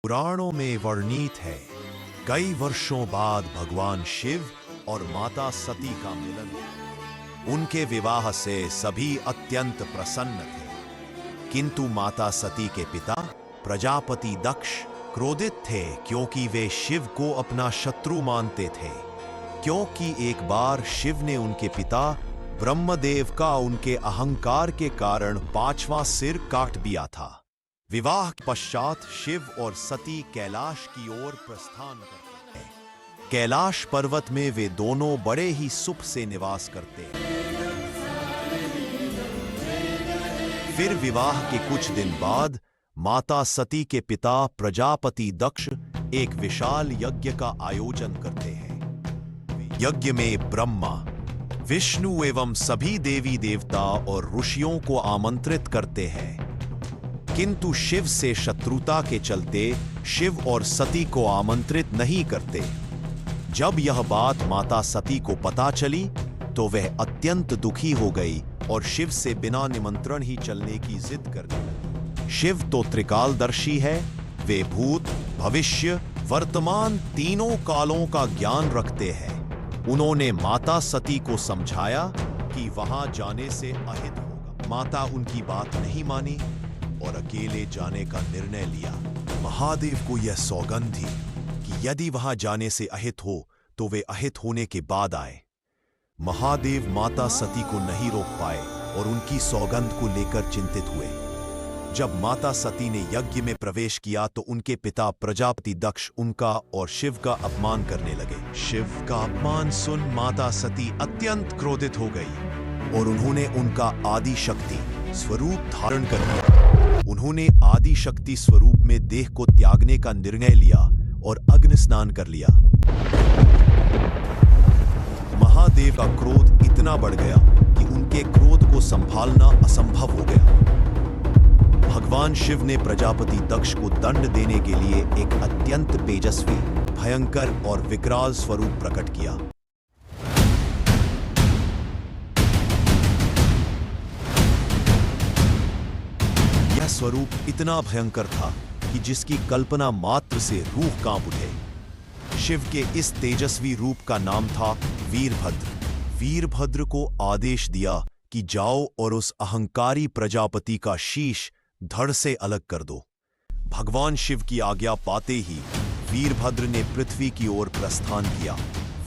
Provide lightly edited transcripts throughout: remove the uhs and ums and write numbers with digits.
पुराणों में वर्णित है, कई वर्षों बाद भगवान शिव और माता सती का मिलन हुआ। उनके विवाह से सभी अत्यंत प्रसन्न थे, किंतु माता सती के पिता प्रजापति दक्ष क्रोधित थे, क्योंकि वे शिव को अपना शत्रु मानते थे। क्योंकि एक बार शिव ने उनके पिता ब्रह्मदेव का उनके अहंकार के कारण 5वां सिर काट दिया था। विवाह के पश्चात शिव और सती कैलाश की ओर प्रस्थान करते हैं। कैलाश पर्वत में वे दोनों बड़े ही सुख से निवास करते हैं। फिर विवाह के कुछ दिन बाद माता सती के पिता प्रजापति दक्ष एक विशाल यज्ञ का आयोजन करते हैं। यज्ञ में ब्रह्मा, विष्णु एवं सभी देवी देवता और ऋषियों को आमंत्रित करते हैं, किंतु शिव से शत्रुता के चलते शिव और सती को आमंत्रित नहीं करते। जब यह बात माता सती को पता चली तो वह अत्यंत दुखी हो गई और शिव से बिना निमंत्रण ही चलने की जिद करने लगी। शिव तो त्रिकालदर्शी है, वे भूत, भविष्य, वर्तमान तीनों कालों का ज्ञान रखते हैं। उन्होंने माता सती को समझाया कि वहां जाने से अहित होगा। माता उनकी बात नहीं मानी और अकेले जाने का निर्णय लिया। महादेव को यह सौगंध थी कि यदि वहां जाने से अहित हो तो वे अहित होने के बाद आए। महादेव माता सती को नहीं रोक पाए और उनकी सौगंध को लेकर चिंतित हुए। जब माता सती ने यज्ञ में प्रवेश किया तो उनके पिता प्रजापति दक्ष उनका और शिव का अपमान करने लगे। शिव का अपमान सुन माता सती अत्यंत क्रोधित हो गई और उन्होंने उनका आदि शक्ति स्वरूप धारण कर लिया। उन्होंने आदि शक्ति स्वरूप में देह को त्यागने का निर्णय लिया और अग्नि स्नान कर लिया। महादेव का क्रोध इतना बढ़ गया कि उनके क्रोध को संभालना असंभव हो गया। भगवान शिव ने प्रजापति दक्ष को दंड देने के लिए एक अत्यंत तेजस्वी, भयंकर और विकराल स्वरूप प्रकट किया। यह स्वरूप इतना भयंकर था कि जिसकी कल्पना मात्र से रूह कांप उठे। शिव के इस तेजस्वी रूप का नाम था वीरभद्र। वीरभद्र को आदेश दिया कि जाओ और उस अहंकारी प्रजापति का शीश धड़ से अलग कर दो। भगवान शिव की आज्ञा पाते ही वीरभद्र ने पृथ्वी की ओर प्रस्थान किया।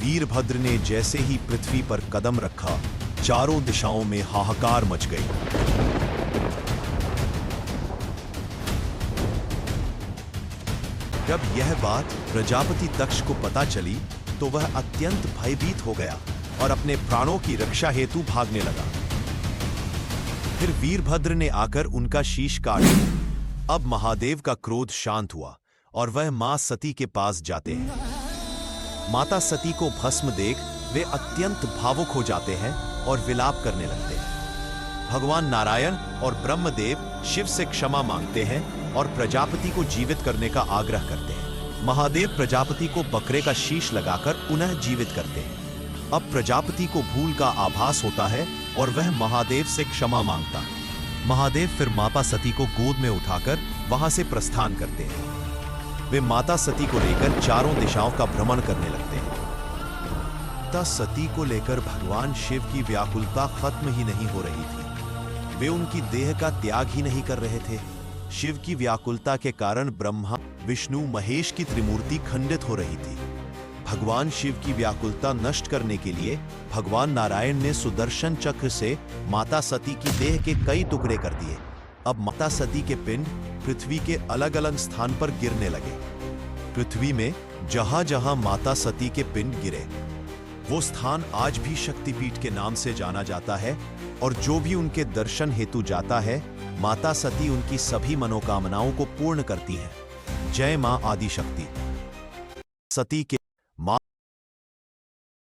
वीरभद्र ने जैसे ही पृथ्वी पर कदम रखा, चारों दिशाओं में हाहाकार मच गई। जब यह बात प्रजापति दक्ष को पता चली तो वह अत्यंत भयभीत हो गया और अपने प्राणों की रक्षा हेतु भागने लगा। फिर वीरभद्र ने आकर उनका शीश काट दिया। अब महादेव का क्रोध शांत हुआ और वह मां सती के पास जाते हैं। माता सती को भस्म देख वे अत्यंत भावुक हो जाते हैं और विलाप करने लगते हैं। भगवान नारायण और ब्रह्मदेव शिव से क्षमा मांगते हैं और प्रजापति को जीवित करने का आग्रह करते हैं। महादेव प्रजापति को बकरे का शीश लगाकर पुनः जीवित करते हैं। अब प्रजापति को भूल का आभास होता है और वह महादेव से क्षमा मांगता है। महादेव फिर माता सती को गोद में उठाकर वहां से प्रस्थान करते हैं। वे माता सती को लेकर चारों दिशाओं का भ्रमण करने लगते हैं। तब सती को लेकर भगवान शिव की व्याकुलता खत्म ही नहीं हो रही थी। वे उनकी देह का त्याग ही नहीं कर रहे थे। शिव की व्याकुलता के कारण ब्रह्मा, विष्णु, महेश की त्रिमूर्ति खंडित हो रही थी। भगवान शिव की व्याकुलता नष्ट करने के लिए भगवान नारायण ने सुदर्शन चक्र से माता सती की देह के कई टुकड़े कर दिए। अब माता सती के पिंड पृथ्वी के अलग अलग स्थान पर गिरने लगे। पृथ्वी में जहां जहां माता सती के पिंड गिरे वो स्थान आज भी शक्तिपीठ के नाम से जाना जाता है और जो भी उनके दर्शन हेतु जाता है, माता सती उनकी सभी मनोकामनाओं को पूर्ण करती हैं। जय मां आदिशक्ति। सती के मां